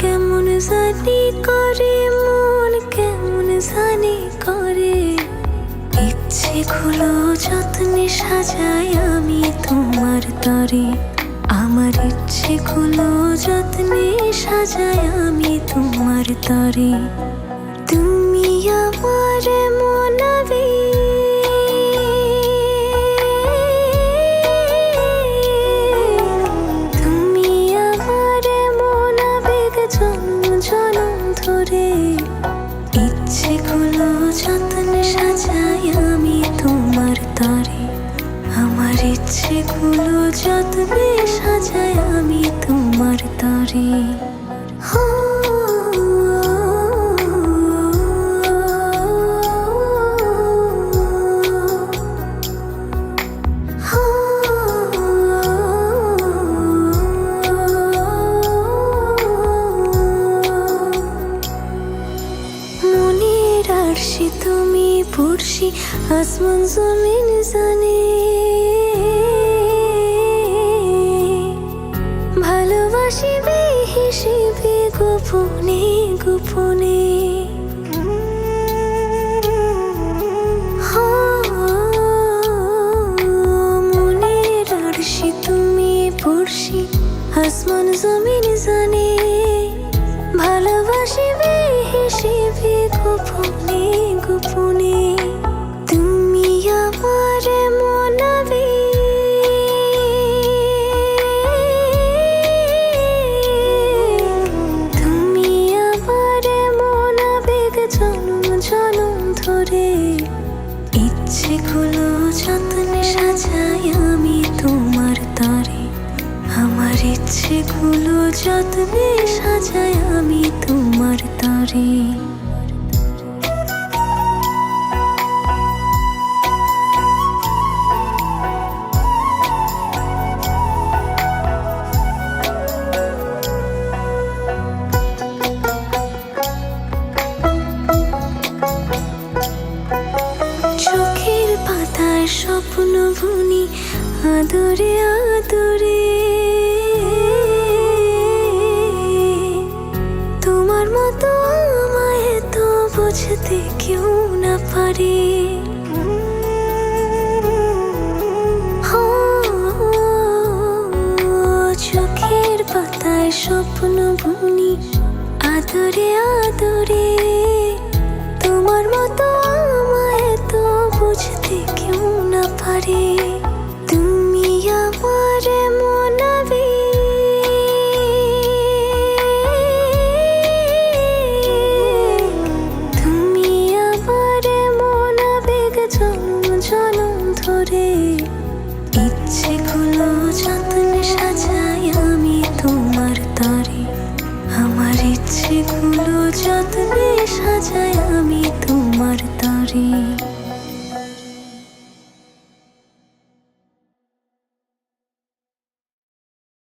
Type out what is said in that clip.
কেমন জানি করে, মন কেমন জানি করে। ইচ্ছেগুলো যত্নে সাজাই আমি তোমার তরে, আমার ইচ্ছেগুলো যত্নে সাজাই আমি তোমার তরে। তুমি আমার মনাবে, তুমি আমার মনাবেগ জন্ম জনম ধরে। ইচ্ছেগুলো যত্নে সাজাই আমি তোমার তরে, আমার ইচ্ছেগুলো যত্নে সাজাই আমি তোমার তরে। মনের আরশি তুমি পড়শি, আসমান জমিন জানে। ভালোবাসি বেহিসেবে গোপনে গোপনে। মনের আরশি তুমি পড়শি, আসমান জমিন জানে। ভালোবাসি বেহিসেবে গোপনে গোপনে। তুমি আমার মনাবে, তুমি আমার মনাবেগ জনম জনম ধরে। ইচ্ছেগুলো যত্নে সাজাই আমি তোমার তরে, আমার ইচ্ছেগুলো যত্নে সাজাই আমি তোমার তরে। চোখের পাতায় স্বপ্ন বুনি আদরে আদরে। তোমার মতো আমায় তো বুঝতে কেউ না পারে। চোখের পাতায় স্বপ্ন বুনি আদরে আদরে। তোমার মতো আমায় তো বুঝতে কেউ না পারে। তুমি আমার মনাবে, তুমি আমার মনাবেগ জনম জনম ধরে। ইচ্ছেগুলো যত্নে সাজাই আমি তোমার তরে, আমার ইচ্ছেগুলো যত্নে সাজাই আমি তোমার তরে।